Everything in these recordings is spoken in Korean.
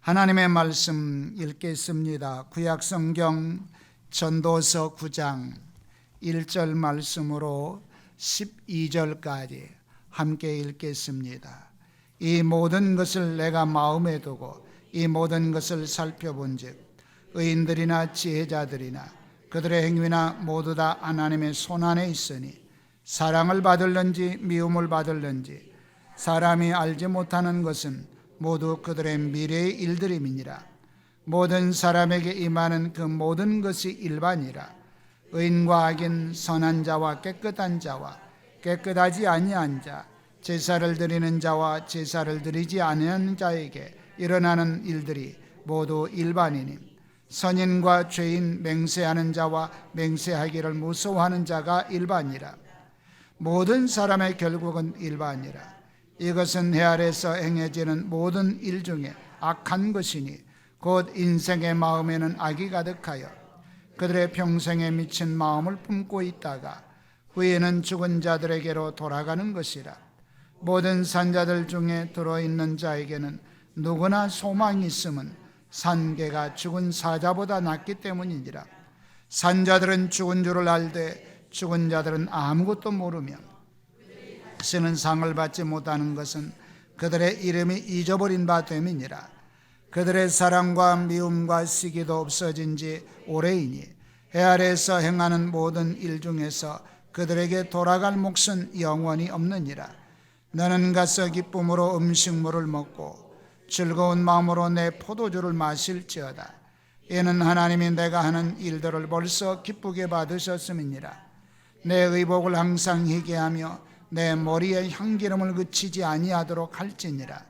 하나님의 말씀 읽겠습니다. 구약성경 전도서 9장 1절 말씀으로 12절까지 함께 읽겠습니다. 이 모든 것을 내가 마음에 두고 이 모든 것을 살펴본즉 의인들이나 지혜자들이나 그들의 행위나 모두 다 하나님의 손안에 있으니 사랑을 받을는지 미움을 받을는지 사람이 알지 못하는 것은 모두 그들의 미래의 일들임이니라. 모든 사람에게 임하는 그 모든 것이 일반이라. 의인과 악인, 선한 자와 깨끗한 자와 깨끗하지 아니한 자, 제사를 드리는 자와 제사를 드리지 아니하는 자에게 일어나는 일들이 모두 일반이니 선인과 죄인, 맹세하는 자와 맹세하기를 무서워하는 자가 일반이라. 모든 사람의 결국은 일반이라. 이것은 해 아래에서 행해지는 모든 일 중에 악한 것이니 곧 인생의 마음에는 악이 가득하여 그들의 평생에 미친 마음을 품고 있다가 후에는 죽은 자들에게로 돌아가는 것이라. 모든 산자들 중에 들어있는 자에게는 누구나 소망이 있음은 산개가 죽은 사자보다 낫기 때문이니라. 산자들은 죽은 줄을 알되 죽은 자들은 아무것도 모르며 쓰는 상을 받지 못하는 것은 그들의 이름이 잊어버린 바 됨이니라. 그들의 사랑과 미움과 시기도 없어진 지 오래이니 해 아래에서 행하는 모든 일 중에서 그들에게 돌아갈 몫은 영원히 없느니라. 너는 가서 기쁨으로 음식물을 먹고 즐거운 마음으로 내 포도주를 마실지어다. 이는 하나님이 내가 하는 일들을 벌써 기쁘게 받으셨음이니라. 내 의복을 항상 희게 하며 내 머리에 향기름을 그치지 아니하도록 할지니라.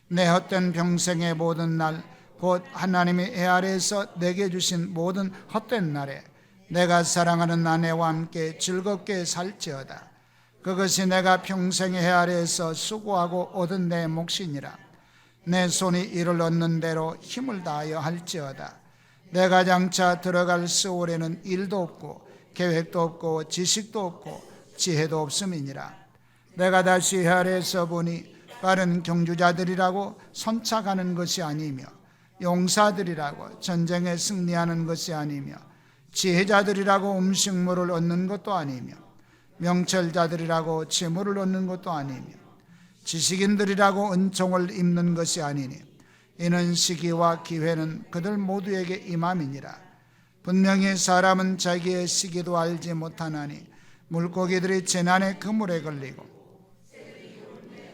내 헛된 평생의 모든 날 곧 하나님이 해 아래에서 내게 주신 모든 헛된 날에 내가 사랑하는 아내와 함께 즐겁게 살지어다. 그것이 내가 평생의 해 아래에서 수고하고 얻은 내 몫이니라. 내 손이 이를 얻는 대로 힘을 다하여 할지어다. 내가 장차 들어갈 세월에는 일도 없고 계획도 없고 지식도 없고 지혜도 없음이니라. 내가 다시 해 아래에서 보니 빠른 경주자들이라고 선착하는 것이 아니며 용사들이라고 전쟁에 승리하는 것이 아니며 지혜자들이라고 음식물을 얻는 것도 아니며 명철자들이라고 재물을 얻는 것도 아니며 지식인들이라고 은총을 입는 것이 아니니 이는 시기와 기회는 그들 모두에게 임함이니라. 분명히 사람은 자기의 시기도 알지 못하나니 물고기들이 재난의 그물에 걸리고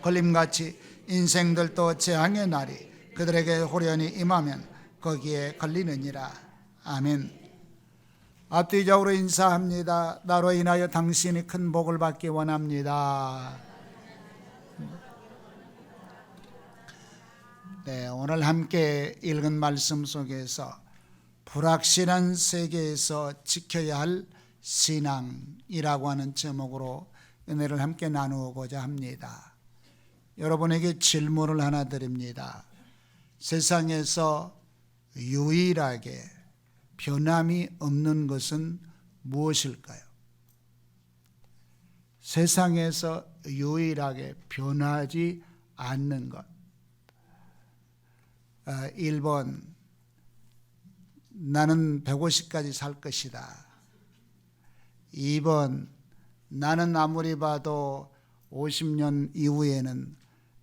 걸림같이 인생들도 재앙의 날이 그들에게 호련히 임하면 거기에 걸리느니라. 아멘. 앞뒤적으로 인사합니다. 나로 인하여 당신이 큰 복을 받기 원합니다. 네, 오늘 함께 읽은 말씀 속에서 불확실한 세계에서 지켜야 할 신앙이라고 하는 제목으로 은혜를 함께 나누고자 합니다. 여러분에게 질문을 하나 드립니다. 세상에서 유일하게 변함이 없는 것은 무엇일까요? 세상에서 유일하게 변하지 않는 것. 1번, 나는 150까지 살 것이다. 2번, 나는 아무리 봐도 50년 이후에는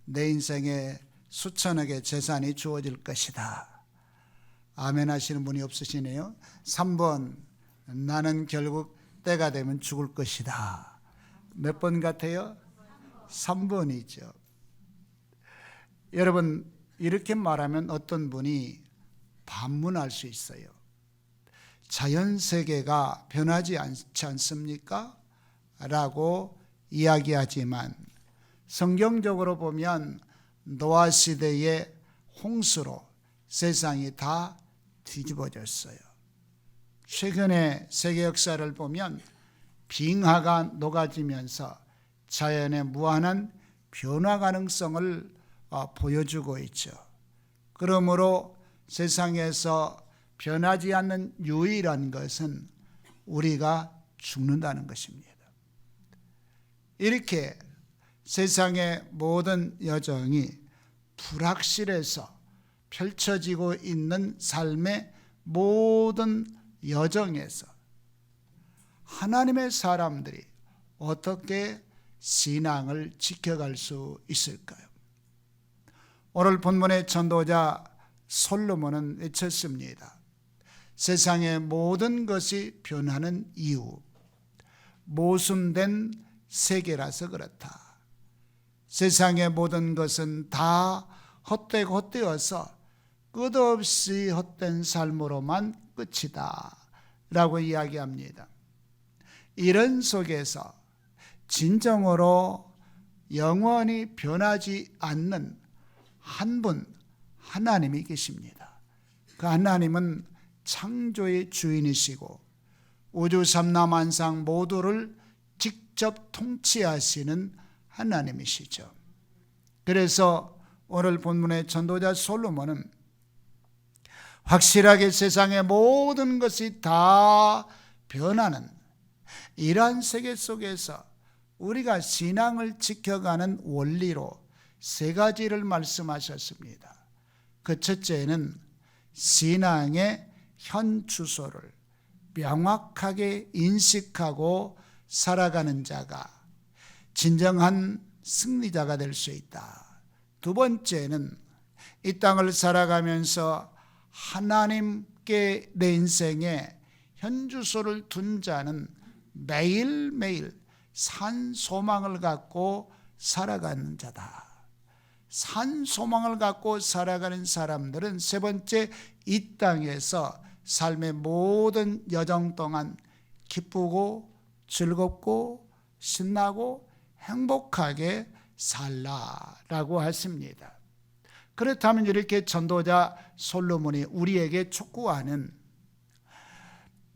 내 인생에 수천억의 재산이 주어질 것이다. 아멘 하시는 분이 없으시네요. 3번, 나는 결국 때가 되면 죽을 것이다. 몇 번 같아요? 3번이죠. 여러분, 이렇게 말하면 어떤 분이 반문할 수 있어요. 자연세계가 변하지 않지 않습니까? 라고 이야기하지만 성경적으로 보면 노아 시대의 홍수로 세상이 다 뒤집어졌어요. 최근에 세계 역사를 보면 빙하가 녹아지면서 자연의 무한한 변화 가능성을 보여주고 있죠. 그러므로 세상에서 변하지 않는 유일한 것은 우리가 죽는다는 것입니다. 이렇게 세상의 모든 여정이 불확실해서 펼쳐지고 있는 삶의 모든 여정에서 하나님의 사람들이 어떻게 신앙을 지켜갈 수 있을까요? 오늘 본문의 전도자 솔로몬은 외쳤습니다. 세상의 모든 것이 변하는 이유, 모순된 세계라서 그렇다. 세상의 모든 것은 다 헛되고 헛되어서 끝없이 헛된 삶으로만 끝이다 라고 이야기합니다. 이런 속에서 진정으로 영원히 변하지 않는 한 분 하나님이 계십니다. 그 하나님은 창조의 주인이시고 우주 삼라만상 모두를 직접 통치하시는 하나님이시죠. 그래서 오늘 본문의 전도자 솔로몬은 확실하게 세상의 모든 것이 다 변하는 이러한 세계 속에서 우리가 신앙을 지켜가는 원리로 세 가지를 말씀하셨습니다. 그 첫째는 신앙의 현 주소를 명확하게 인식하고 살아가는 자가 진정한 승리자가 될 수 있다. 두 번째는 이 땅을 살아가면서 하나님께 내 인생에 현 주소를 둔 자는 매일매일 산 소망을 갖고 살아가는 자다. 산 소망을 갖고 살아가는 사람들은 세 번째, 이 땅에서 삶의 모든 여정 동안 기쁘고 즐겁고 신나고 행복하게 살라라고 하십니다. 그렇다면 이렇게 전도자 솔로몬이 우리에게 촉구하는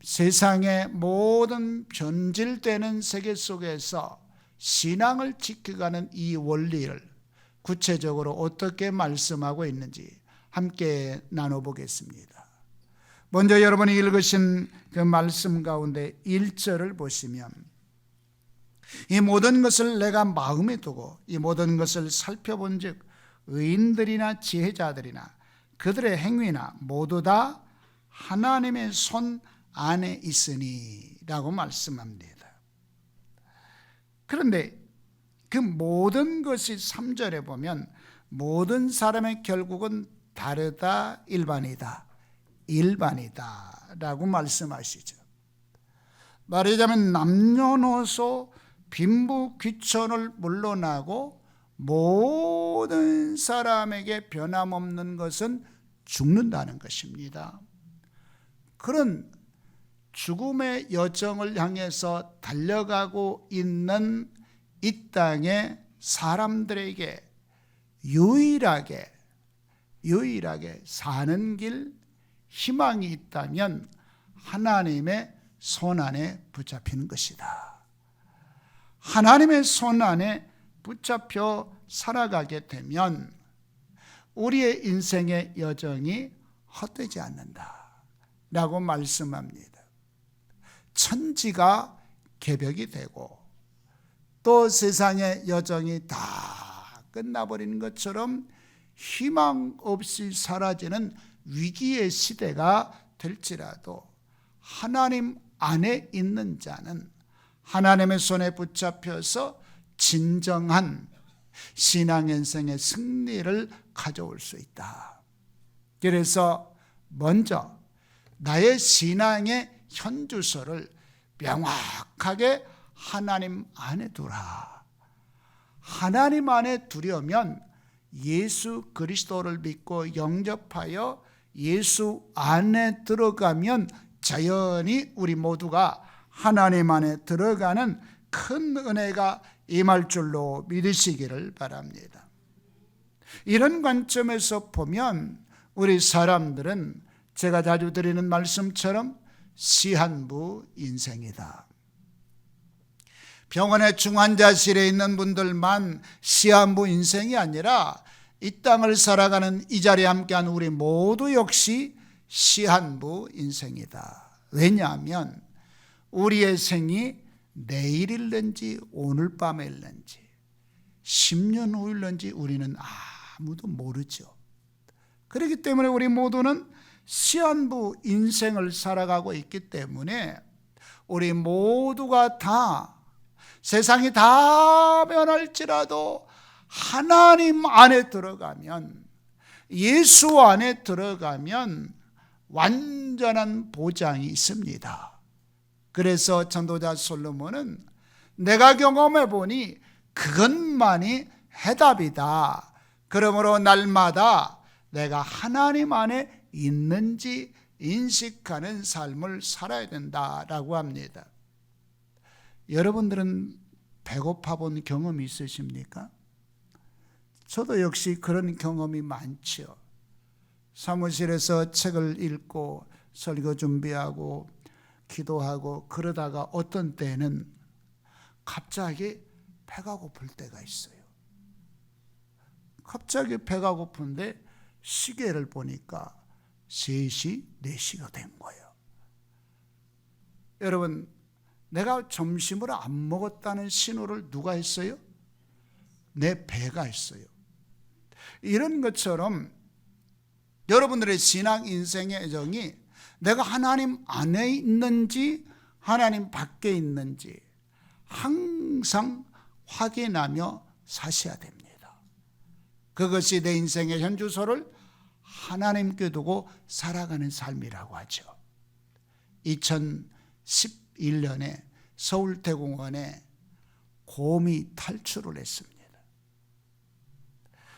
세상의 모든 변질되는 세계 속에서 신앙을 지켜가는 이 원리를 구체적으로 어떻게 말씀하고 있는지 함께 나눠보겠습니다. 먼저 여러분이 읽으신 그 말씀 가운데 1절을 보시면 이 모든 것을 내가 마음에 두고 이 모든 것을 살펴본 즉 의인들이나 지혜자들이나 그들의 행위나 모두 다 하나님의 손 안에 있으니 라고 말씀합니다. 그런데 그 모든 것이 3절에 보면 모든 사람의 결국은 다르다, 일반이다 라고 말씀하시죠. 말하자면 남녀노소 빈부귀천을 물러나고 모든 사람에게 변함없는 것은 죽는다는 것입니다. 그런 죽음의 여정을 향해서 달려가고 있는 이 땅의 사람들에게 유일하게 사는 길, 희망이 있다면 하나님의 손 안에 붙잡히는 것이다. 하나님의 손 안에 붙잡혀 살아가게 되면 우리의 인생의 여정이 헛되지 않는다 라고 말씀합니다. 천지가 개벽이 되고 또 세상의 여정이 다 끝나버리는 것처럼 희망 없이 사라지는 위기의 시대가 될지라도 하나님 안에 있는 자는 하나님의 손에 붙잡혀서 진정한 신앙인생의 승리를 가져올 수 있다. 그래서 먼저 나의 신앙의 현주소를 명확하게 하나님 안에 두라. 하나님 안에 두려면 예수 그리스도를 믿고 영접하여 예수 안에 들어가면 자연히 우리 모두가 하나님 안에 들어가는 큰 은혜가 임할 줄로 믿으시기를 바랍니다. 이런 관점에서 보면 우리 사람들은 제가 자주 드리는 말씀처럼 시한부 인생이다. 병원의 중환자실에 있는 분들만 시한부 인생이 아니라 이 땅을 살아가는 이 자리에 함께한 우리 모두 역시 시한부 인생이다. 왜냐하면 우리의 생이 내일일는지 오늘 밤일는지 10년 후일는지 우리는 아무도 모르죠. 그렇기 때문에 우리 모두는 시한부 인생을 살아가고 있기 때문에 우리 모두가 다 세상이 다 변할지라도 하나님 안에 들어가면, 예수 안에 들어가면 완전한 보장이 있습니다. 그래서 전도자 솔로몬은 내가 경험해 보니 그것만이 해답이다. 그러므로 날마다 내가 하나님 안에 있는지 인식하는 삶을 살아야 된다라고 합니다. 여러분들은 배고파 본 경험이 있으십니까? 저도 역시 그런 경험이 많죠. 사무실에서 책을 읽고 설교 준비하고 기도하고 그러다가 어떤 때는 갑자기 배가 고플 때가 있어요. 갑자기 배가 고픈데 시계를 보니까 3시, 4시가 된 거예요. 여러분, 내가 점심을 안 먹었다는 신호를 누가 했어요? 내 배가 했어요. 이런 것처럼 여러분들의 신앙 인생의 애정이 내가 하나님 안에 있는지 하나님 밖에 있는지 항상 확인하며 사셔야 됩니다. 그것이 내 인생의 현주소를 하나님께 두고 살아가는 삶이라고 하죠. 2011년에 서울대공원에 곰이 탈출을 했습니다.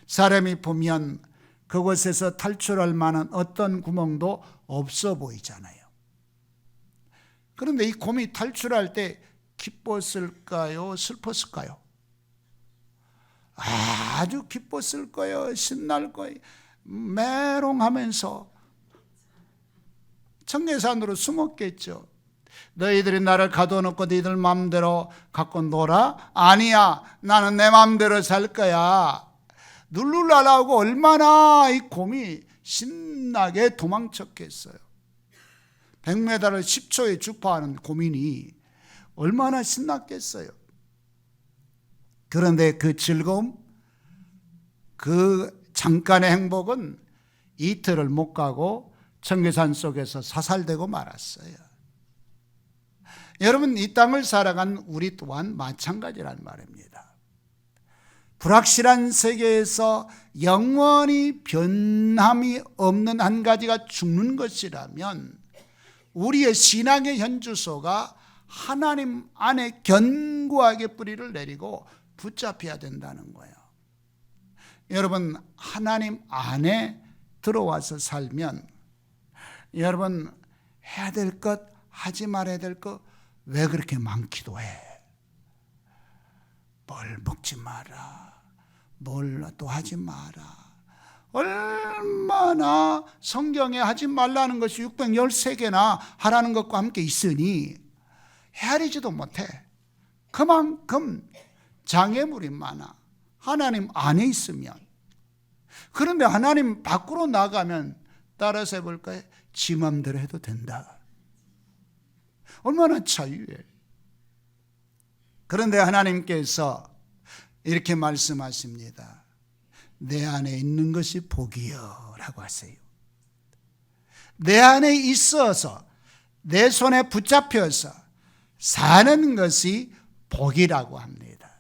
사람이 보면 그곳에서 탈출할 만한 어떤 구멍도 없어 보이잖아요. 그런데 이 곰이 탈출할 때 기뻤을까요? 슬펐을까요? 아주 기뻤을 거예요. 신날 거예요. 메롱하면서 청계산으로 숨었겠죠. 너희들이 나를 가둬놓고 너희들 마음대로 갖고 놀아? 아니야, 나는 내 마음대로 살 거야. 룰루랄라하고 얼마나 이 곰이 신나게 도망쳤겠어요. 100m를 10초에 주파하는 곰이니 얼마나 신났겠어요. 그런데 그 즐거움, 그 잠깐의 행복은 이틀을 못 가고 청계산 속에서 사살되고 말았어요. 여러분, 이 땅을 살아간 우리 또한 마찬가지란 말입니다. 불확실한 세계에서 영원히 변함이 없는 한 가지가 죽는 것이라면 우리의 신앙의 현주소가 하나님 안에 견고하게 뿌리를 내리고 붙잡혀야 된다는 거예요. 여러분, 하나님 안에 들어와서 살면 여러분 해야 될 것, 하지 말아야 될 것 왜 그렇게 많기도 해. 뭘 먹지 마라, 뭘 또 하지 마라. 얼마나 성경에 하지 말라는 것이 613개나 하라는 것과 함께 있으니 헤아리지도 못해. 그만큼 장애물이 많아, 하나님 안에 있으면. 그런데 하나님 밖으로 나가면 따라서 해볼까요? 지 맘대로 해도 된다. 얼마나 자유해. 그런데 하나님께서 이렇게 말씀하십니다. 내 안에 있는 것이 복이요 라고 하세요. 내 안에 있어서 내 손에 붙잡혀서 사는 것이 복이라고 합니다.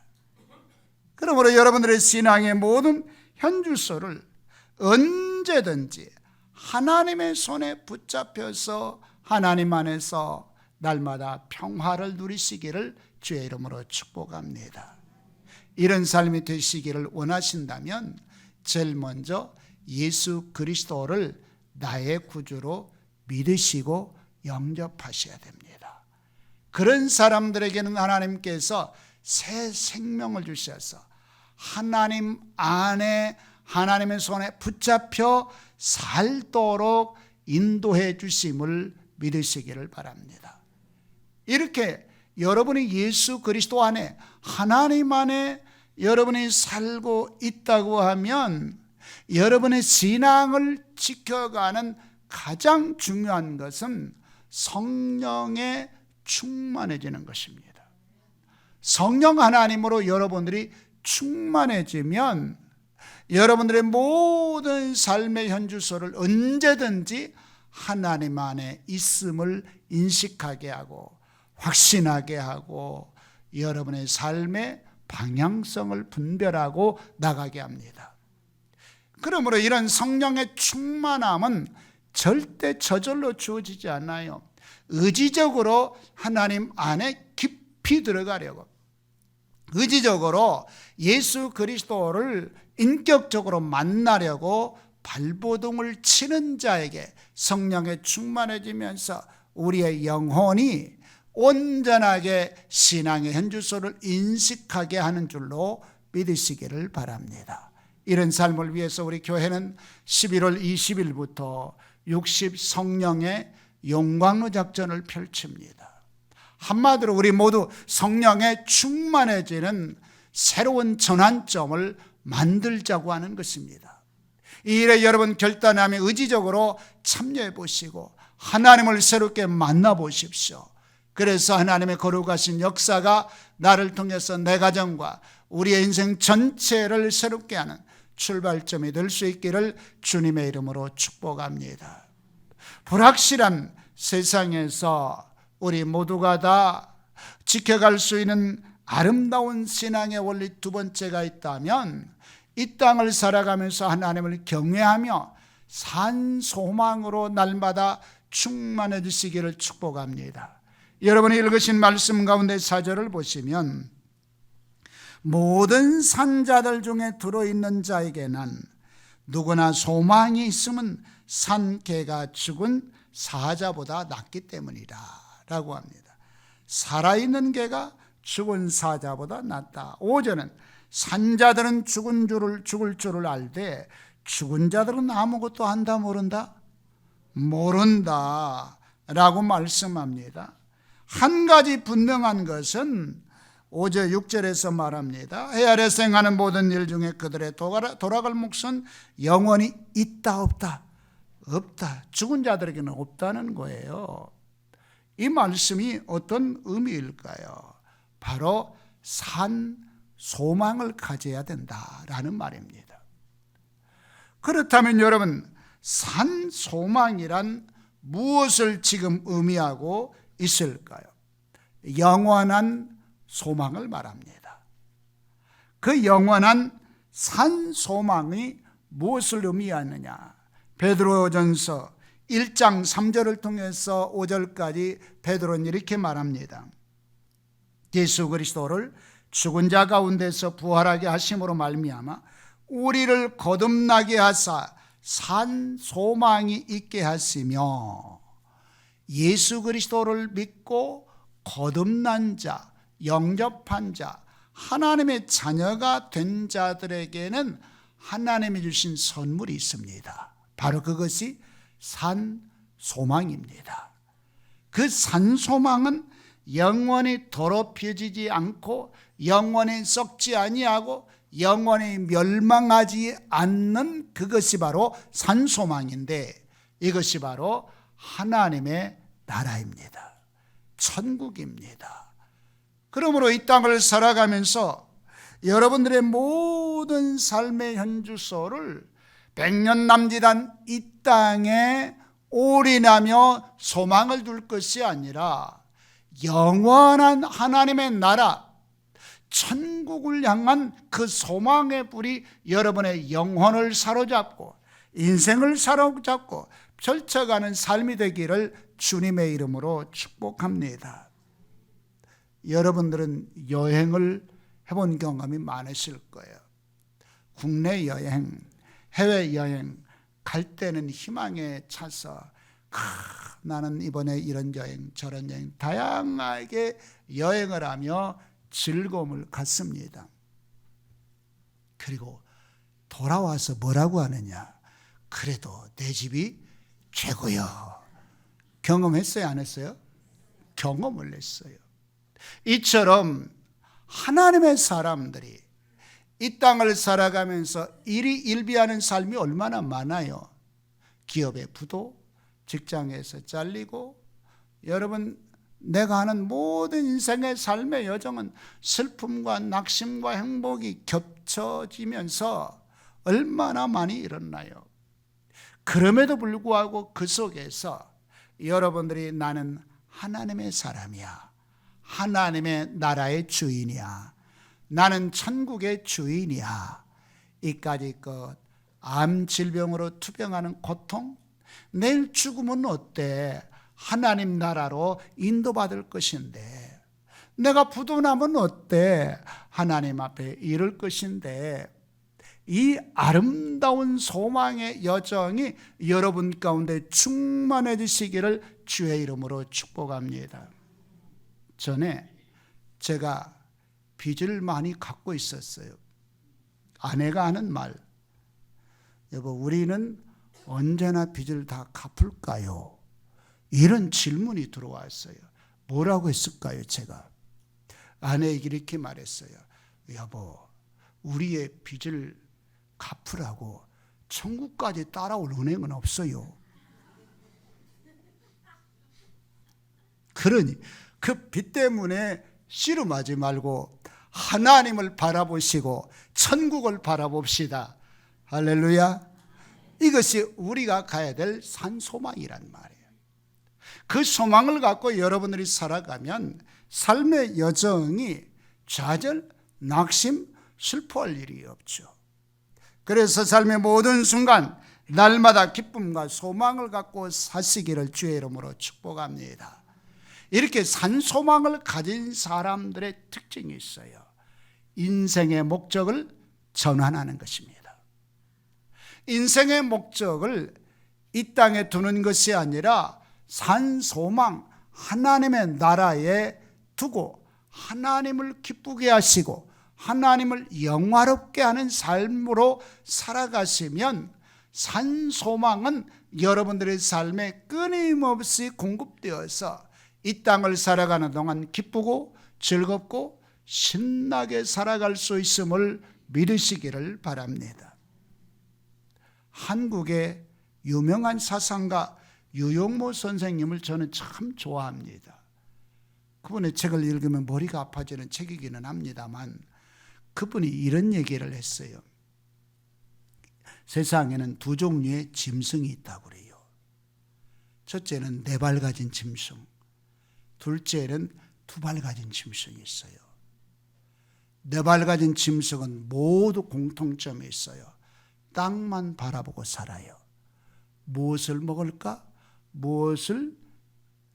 그러므로 여러분들의 신앙의 모든 현주소를 언제든지 하나님의 손에 붙잡혀서 하나님 안에서 날마다 평화를 누리시기를 주의 이름으로 축복합니다. 이런 삶이 되시기를 원하신다면 제일 먼저 예수 그리스도를 나의 구주로 믿으시고 영접하셔야 됩니다. 그런 사람들에게는 하나님께서 새 생명을 주셔서 하나님 안에 하나님의 손에 붙잡혀 살도록 인도해 주심을 믿으시기를 바랍니다. 이렇게 여러분이 예수 그리스도 안에 하나님 안에 여러분이 살고 있다고 하면 여러분의 신앙을 지켜가는 가장 중요한 것은 성령에 충만해지는 것입니다. 성령 하나님으로 여러분들이 충만해지면 여러분들의 모든 삶의 현주소를 언제든지 하나님 안에 있음을 인식하게 하고 확신하게 하고 여러분의 삶의 방향성을 분별하고 나가게 합니다. 그러므로 이런 성령의 충만함은 절대 저절로 주어지지 않아요. 의지적으로 하나님 안에 깊이 들어가려고, 의지적으로 예수 그리스도를 인격적으로 만나려고 발버둥을 치는 자에게 성령에 충만해지면서 우리의 영혼이 온전하게 신앙의 현주소를 인식하게 하는 줄로 믿으시기를 바랍니다. 이런 삶을 위해서 우리 교회는 11월 20일부터 60 성령의 용광로 작전을 펼칩니다. 한마디로 우리 모두 성령에 충만해지는 새로운 전환점을 만들자고 하는 것입니다. 이 일에 여러분 결단하며 의지적으로 참여해 보시고 하나님을 새롭게 만나 보십시오. 그래서 하나님의 거룩하신 역사가 나를 통해서 내 가정과 우리의 인생 전체를 새롭게 하는 출발점이 될 수 있기를 주님의 이름으로 축복합니다. 불확실한 세상에서 우리 모두가 다 지켜갈 수 있는 아름다운 신앙의 원리 두 번째가 있다면 이 땅을 살아가면서 하나님을 경외하며 산 소망으로 날마다 충만해지시기를 축복합니다. 여러분이 읽으신 말씀 가운데 4절을 보시면 모든 산자들 중에 들어있는 자에게는 누구나 소망이 있으면 산 개가 죽은 사자보다 낫기 때문이다 라고 합니다. 살아있는 개가 죽은 사자보다 낫다. 5절은 산자들은 죽을 줄을 알되 죽은 자들은 아무것도 안다 모른다? 모른다 라고 말씀합니다. 한 가지 분명한 것은 5절 6절에서 말합니다. 해 아래 생하는 모든 일 중에 그들의 돌아갈 몫은 영원히 있다 없다? 없다. 죽은 자들에게는 없다는 거예요. 이 말씀이 어떤 의미일까요? 바로 산 소망을 가져야 된다라는 말입니다. 그렇다면 여러분, 산 소망이란 무엇을 지금 의미하고 있을까요? 영원한 소망을 말합니다. 그 영원한 산 소망이 무엇을 의미하느냐? 베드로전서 1장 3절을 통해서 5절까지 베드로는 이렇게 말합니다. 예수 그리스도를 죽은 자 가운데서 부활하게 하심으로 말미암아 우리를 거듭나게 하사 산 소망이 있게 하시며 예수 그리스도를 믿고 거듭난 자, 영접한 자, 하나님의 자녀가 된 자들에게는 하나님이 주신 선물이 있습니다. 바로 그것이 산 소망입니다. 그 산 소망은 영원히 더럽혀지지 않고 영원히 썩지 아니하고 영원히 멸망하지 않는 그것이 바로 산 소망인데 이것이 바로 하나님의 나라입니다. 천국입니다. 그러므로 이 땅을 살아가면서 여러분들의 모든 삶의 현주소를 100년 남짓한 이 땅에 올인하며 소망을 둘 것이 아니라 영원한 하나님의 나라, 천국을 향한 그 소망의 불이 여러분의 영혼을 사로잡고 인생을 사로잡고 펼쳐가는 삶이 되기를 주님의 이름으로 축복합니다. 여러분들은 여행을 해본 경험이 많으실 거예요. 국내 여행, 해외 여행 갈 때는 희망에 차서 나는 이번에 이런 여행 저런 여행 다양하게 여행을 하며 즐거움을 갖습니다. 그리고 돌아와서 뭐라고 하느냐? 그래도 내 집이 최고요. 경험했어요? 안 했어요? 경험을 했어요. 이처럼 하나님의 사람들이 이 땅을 살아가면서 일비하는 삶이 얼마나 많아요. 기업의 부도, 직장에서 잘리고, 여러분 내가 하는 모든 인생의 삶의 여정은 슬픔과 낙심과 행복이 겹쳐지면서 얼마나 많이 일어나요. 그럼에도 불구하고 그 속에서 여러분들이 나는 하나님의 사람이야, 하나님의 나라의 주인이야, 나는 천국의 주인이야, 이까지 암 질병으로 투병하는 고통, 내일 죽으면 어때? 하나님 나라로 인도받을 것인데, 내가 부도나면 어때? 하나님 앞에 이를 것인데, 이 아름다운 소망의 여정이 여러분 가운데 충만해지시기를 주의 이름으로 축복합니다. 전에 제가 빚을 많이 갖고 있었어요. 아내가 하는 말, 여보, 우리는 언제나 빚을 다 갚을까요? 이런 질문이 들어왔어요. 뭐라고 했을까요? 제가 아내에게 이렇게 말했어요. 여보, 우리의 빚을 갚으라고 천국까지 따라올 은행은 없어요. 그러니 그 빚 때문에 씨름하지 말고 하나님을 바라보시고 천국을 바라봅시다. 할렐루야. 이것이 우리가 가야 될 산소망이란 말이에요. 그 소망을 갖고 여러분들이 살아가면 삶의 여정이 좌절, 낙심, 슬퍼할 일이 없죠. 그래서 삶의 모든 순간 날마다 기쁨과 소망을 갖고 사시기를 주의 이름으로 축복합니다. 이렇게 산소망을 가진 사람들의 특징이 있어요. 인생의 목적을 전환하는 것입니다. 인생의 목적을 이 땅에 두는 것이 아니라 산소망, 하나님의 나라에 두고 하나님을 기쁘게 하시고 하나님을 영화롭게 하는 삶으로 살아가시면 산소망은 여러분들의 삶에 끊임없이 공급되어서 이 땅을 살아가는 동안 기쁘고 즐겁고 신나게 살아갈 수 있음을 믿으시기를 바랍니다. 한국의 유명한 사상가 유용모 선생님을 저는 참 좋아합니다. 그분의 책을 읽으면 머리가 아파지는 책이기는 합니다만 그분이 이런 얘기를 했어요. 세상에는 두 종류의 짐승이 있다고 그래요. 첫째는 4발 가진 짐승, 둘째는 2발 가진 짐승이 있어요. 4발 가진 짐승은 모두 공통점이 있어요. 땅만 바라보고 살아요. 무엇을 먹을까? 무엇을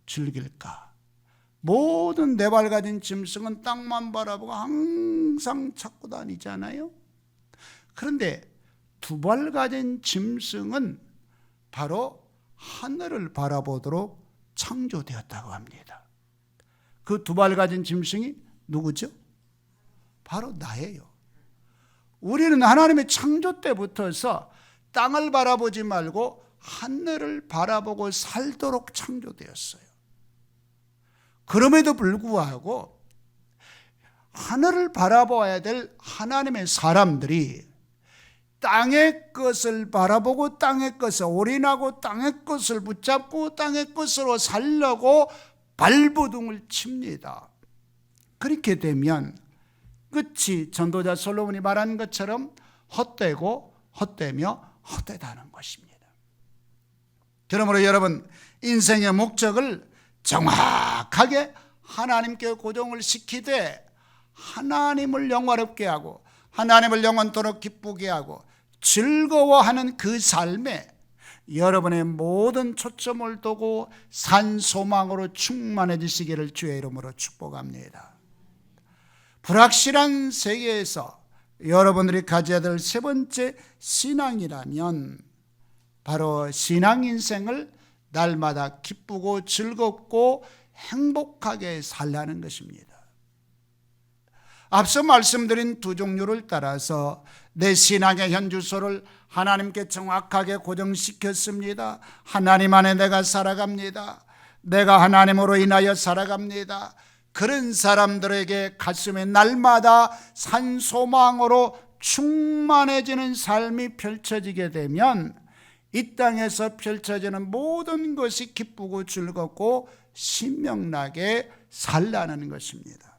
즐길까? 모든 4발 가진 짐승은 땅만 바라보고 항상 찾고 다니잖아요. 그런데 2발 가진 짐승은 바로 하늘을 바라보도록 창조되었다고 합니다. 그 2발 가진 짐승이 누구죠? 바로 나예요. 우리는 하나님의 창조 때부터서 땅을 바라보지 말고 하늘을 바라보고 살도록 창조되었어요. 그럼에도 불구하고 하늘을 바라봐야 될 하나님의 사람들이 땅의 것을 바라보고 땅의 것을 올인하고 땅의 것을 붙잡고 땅의 것으로 살려고 발버둥을 칩니다. 그렇게 되면 끝이 전도자 솔로몬이 말한 것처럼 헛되고 헛되며 헛되다는 것입니다. 그러므로 여러분, 인생의 목적을 정확하게 하나님께 고정을 시키되 하나님을 영화롭게 하고 하나님을 영원토록 기쁘게 하고 즐거워하는 그 삶에 여러분의 모든 초점을 두고 산소망으로 충만해지시기를 주의 이름으로 축복합니다. 불확실한 세계에서 여러분들이 가져야 될 3번째 신앙이라면 바로 신앙 인생을 날마다 기쁘고 즐겁고 행복하게 살라는 것입니다. 앞서 말씀드린 2 종류를 따라서 내 신앙의 현주소를 하나님께 정확하게 고정시켰습니다. 하나님 안에 내가 살아갑니다. 내가 하나님으로 인하여 살아갑니다. 그런 사람들에게 가슴에 날마다 산소망으로 충만해지는 삶이 펼쳐지게 되면 이 땅에서 펼쳐지는 모든 것이 기쁘고 즐겁고 신명나게 살라는 것입니다.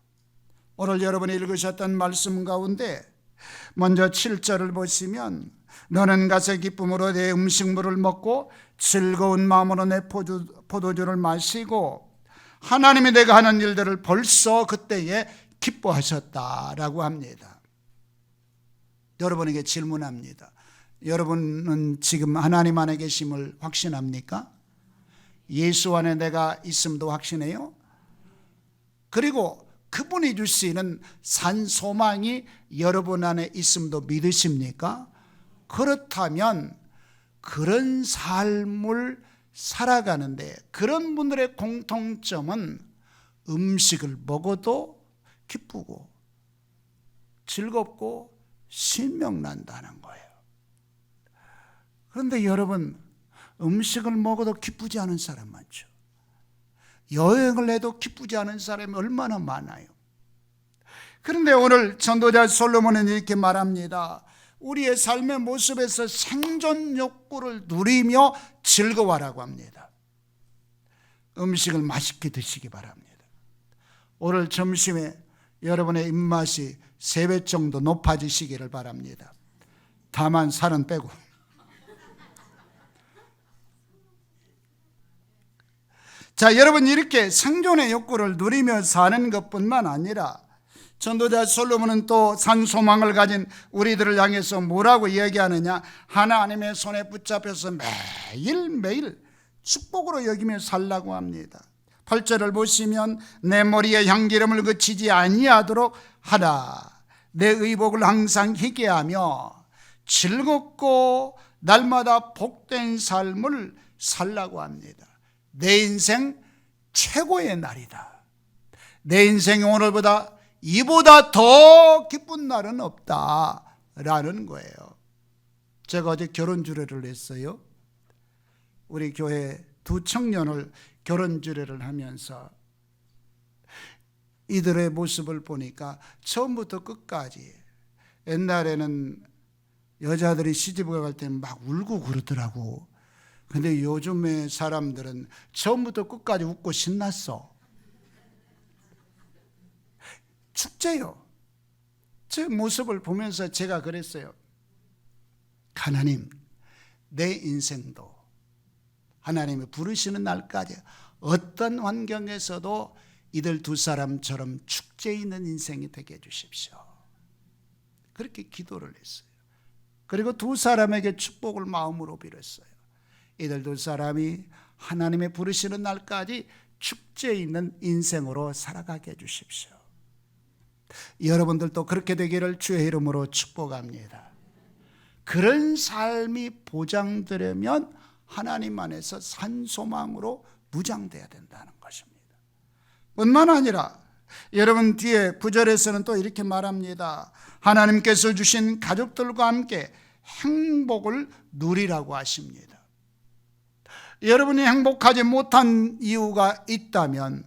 오늘 여러분이 읽으셨던 말씀 가운데 먼저 7절을 보시면 너는 가서 기쁨으로 내 음식물을 먹고 즐거운 마음으로 내 포도주를 마시고 하나님이 내가 하는 일들을 벌써 그때에 기뻐하셨다라고 합니다. 여러분에게 질문합니다. 여러분은 지금 하나님 안에 계심을 확신합니까? 예수 안에 내가 있음도 확신해요? 그리고 그분이 주시는 산 소망이 여러분 안에 있음도 믿으십니까? 그렇다면 그런 삶을 살아가는데 그런 분들의 공통점은 음식을 먹어도 기쁘고 즐겁고 신명난다는 거예요. 그런데 여러분, 음식을 먹어도 기쁘지 않은 사람 많죠. 여행을 해도 기쁘지 않은 사람이 얼마나 많아요. 그런데 오늘 전도자 솔로몬은 이렇게 말합니다. 우리의 삶의 모습에서 생존 욕구를 누리며 즐거워하라고 합니다. 음식을 맛있게 드시기 바랍니다. 오늘 점심에 여러분의 입맛이 3배 정도 높아지시기를 바랍니다. 다만 살은 빼고. 자, 여러분, 이렇게 생존의 욕구를 누리며 사는 것뿐만 아니라 전도자 솔로몬은 또 산소망을 가진 우리들을 향해서 뭐라고 이야기하느냐? 하나님의 손에 붙잡혀서 매일매일 축복으로 여기며 살라고 합니다. 8절을 보시면 내 머리에 향기름을 그치지 아니하도록 하라. 내 의복을 항상 희게 하며 즐겁고 날마다 복된 삶을 살라고 합니다. 내 인생 최고의 날이다. 내 인생이 오늘보다 이보다 더 기쁜 날은 없다라는 거예요. 제가 어제 결혼 주례를 했어요. 우리 교회 2 청년을 결혼 주례를 하면서 이들의 모습을 보니까 처음부터 끝까지, 옛날에는 여자들이 시집을 갈 때는 막 울고 그러더라고. 근데 요즘의 사람들은 처음부터 끝까지 웃고 신났어. 축제요. 제 모습을 보면서 제가 그랬어요. 하나님, 내 인생도 하나님이 부르시는 날까지 어떤 환경에서도 이들 2 사람처럼 축제 있는 인생이 되게 해주십시오. 그렇게 기도를 했어요. 그리고 2 사람에게 축복을 마음으로 빌었어요. 이들 2 사람이 하나님의 부르시는 날까지 축제 있는 인생으로 살아가게 해주십시오. 여러분들도 그렇게 되기를 주의 이름으로 축복합니다. 그런 삶이 보장되려면 하나님 안에서 산소망으로 무장돼야 된다는 것입니다. 뿐만 아니라 여러분 뒤에 9절에서는 또 이렇게 말합니다. 하나님께서 주신 가족들과 함께 행복을 누리라고 하십니다. 여러분이 행복하지 못한 이유가 있다면,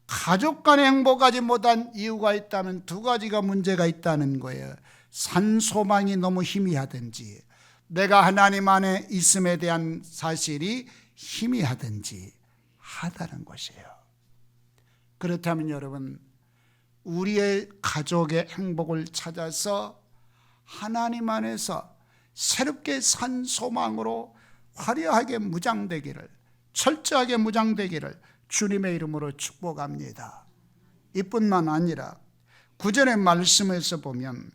가족 간에 행복하지 못한 이유가 있다면 2 가지가 문제가 있다는 거예요. 산소망이 너무 희미하든지, 내가 하나님 안에 있음에 대한 사실이 희미하든지 하다는 것이에요. 그렇다면 여러분, 우리의 가족의 행복을 찾아서 하나님 안에서 새롭게 산 소망으로 화려하게 무장되기를, 철저하게 무장되기를 주님의 이름으로 축복합니다. 이뿐만 아니라 9절의 말씀에서 보면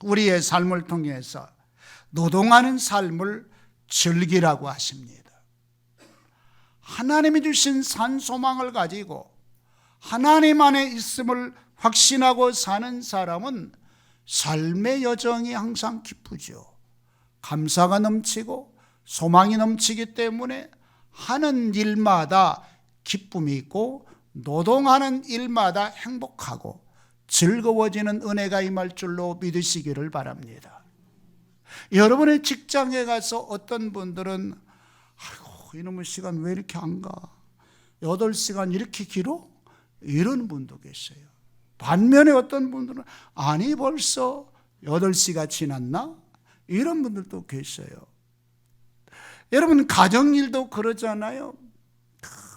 우리의 삶을 통해서 노동하는 삶을 즐기라고 하십니다. 하나님이 주신 산 소망을 가지고 하나님 안에 있음을 확신하고 사는 사람은 삶의 여정이 항상 기쁘죠. 감사가 넘치고 소망이 넘치기 때문에 하는 일마다 기쁨이 있고 노동하는 일마다 행복하고 즐거워지는 은혜가 임할 줄로 믿으시기를 바랍니다. 여러분의 직장에 가서 어떤 분들은 아이고, 이놈의 시간 왜 이렇게 안 가? 8시간 이렇게 길어? 이런 분도 계세요. 반면에 어떤 분들은 아니 벌써 8시가 지났나? 이런 분들도 계세요. 여러분 가정일도 그러잖아요.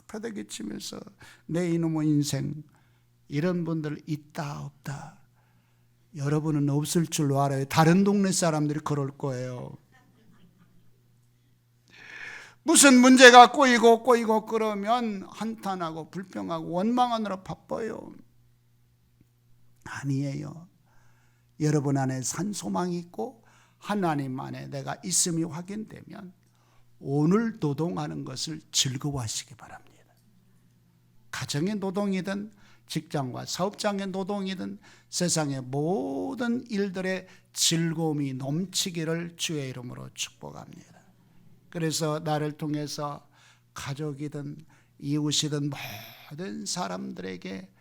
패대기 치면서 내 이놈의 인생, 이런 분들 있다 없다. 여러분은 없을 줄로 알아요. 다른 동네 사람들이 그럴 거예요. 무슨 문제가 꼬이고 그러면 한탄하고 불평하고 원망하느라 바빠요. 아니에요. 여러분 안에 산 소망이 있고 하나님 안에 내가 있음이 확인되면 오늘 노동하는 것을 즐거워하시기 바랍니다. 가정의 노동이든 직장과 사업장의 노동이든 세상의 모든 일들의 즐거움이 넘치기를 주의 이름으로 축복합니다. 그래서 나를 통해서 가족이든 이웃이든 모든 사람들에게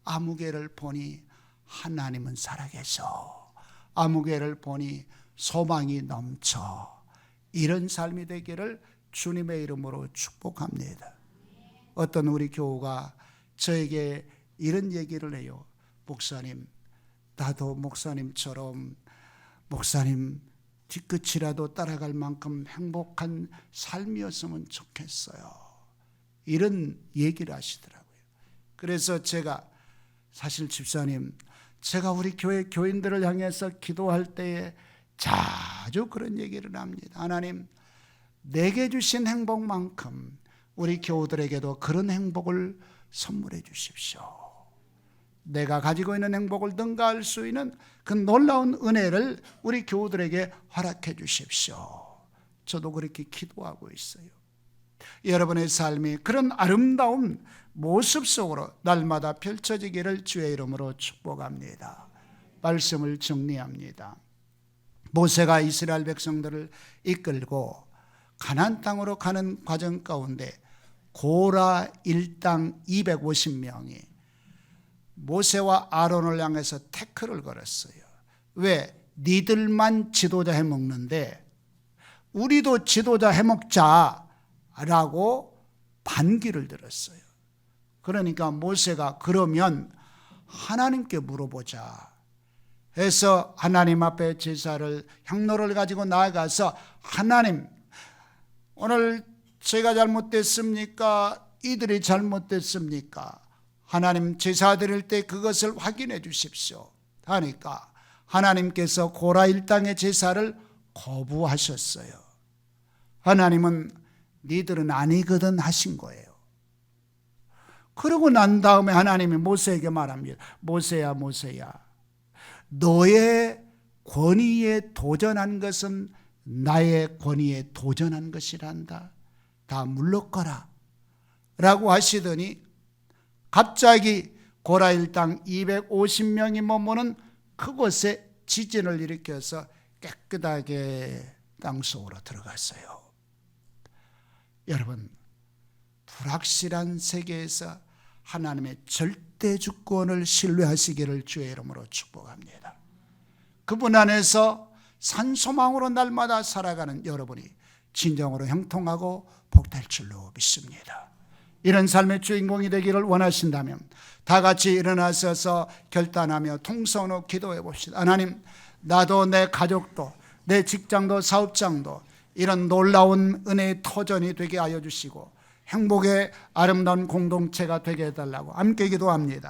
아무개를 보니 하나님은 살아계셔, 아무개를 보니 소망이 넘쳐, 이런 삶이 되기를 주님의 이름으로 축복합니다. 어떤 우리 교우가 저에게 이런 얘기를 해요. 목사님, 나도 목사님처럼 목사님 뒤끝이라도 따라갈 만큼 행복한 삶이었으면 좋겠어요. 이런 얘기를 하시더라고요. 그래서 제가 사실 집사님, 제가 우리 교회 교인들을 향해서 기도할 때에 자주 그런 얘기를 합니다. 하나님, 내게 주신 행복만큼 우리 교우들에게도 그런 행복을 선물해 주십시오. 내가 가지고 있는 행복을 능가할 수 있는 그 놀라운 은혜를 우리 교우들에게 허락해 주십시오. 저도 그렇게 기도하고 있어요. 여러분의 삶이 그런 아름다운 모습 속으로 날마다 펼쳐지기를 주의 이름으로 축복합니다. 말씀을 정리합니다. 모세가 이스라엘 백성들을 이끌고 가나안 땅으로 가는 과정 가운데 고라 일당 250명이 모세와 아론을 향해서 태클을 걸었어요. 왜? 니들만 지도자 해먹는데 우리도 지도자 해먹자라고 반기를 들었어요. 그러니까 모세가 그러면 하나님께 물어보자 해서 하나님 앞에 제사를 향로를 가지고 나아가서 하나님, 오늘 제가 잘못됐습니까? 이들이 잘못됐습니까? 하나님, 제사 드릴 때 그것을 확인해 주십시오 하니까 하나님께서 고라 일당의 제사를 거부하셨어요. 하나님은 니들은 아니거든 하신 거예요. 그러고 난 다음에 하나님이 모세에게 말합니다. 모세야, 모세야, 너의 권위에 도전한 것은 나의 권위에 도전한 것이란다. 다 물러거라 라고 하시더니 갑자기 고라 일당 250명이 머무는 그곳에 지진을 일으켜서 깨끗하게 땅속으로 들어갔어요. 여러분, 불확실한 세계에서 하나님의 절대 주권을 신뢰하시기를 주의 이름으로 축복합니다. 그분 안에서 산소망으로 날마다 살아가는 여러분이 진정으로 형통하고 복될 줄로 믿습니다. 이런 삶의 주인공이 되기를 원하신다면 다 같이 일어나셔서 결단하며 통성으로 기도해 봅시다. 하나님, 나도 내 가족도 내 직장도 사업장도 이런 놀라운 은혜의 터전이 되게 하여 주시고 행복의 아름다운 공동체가 되게 해달라고 함께 기도합니다.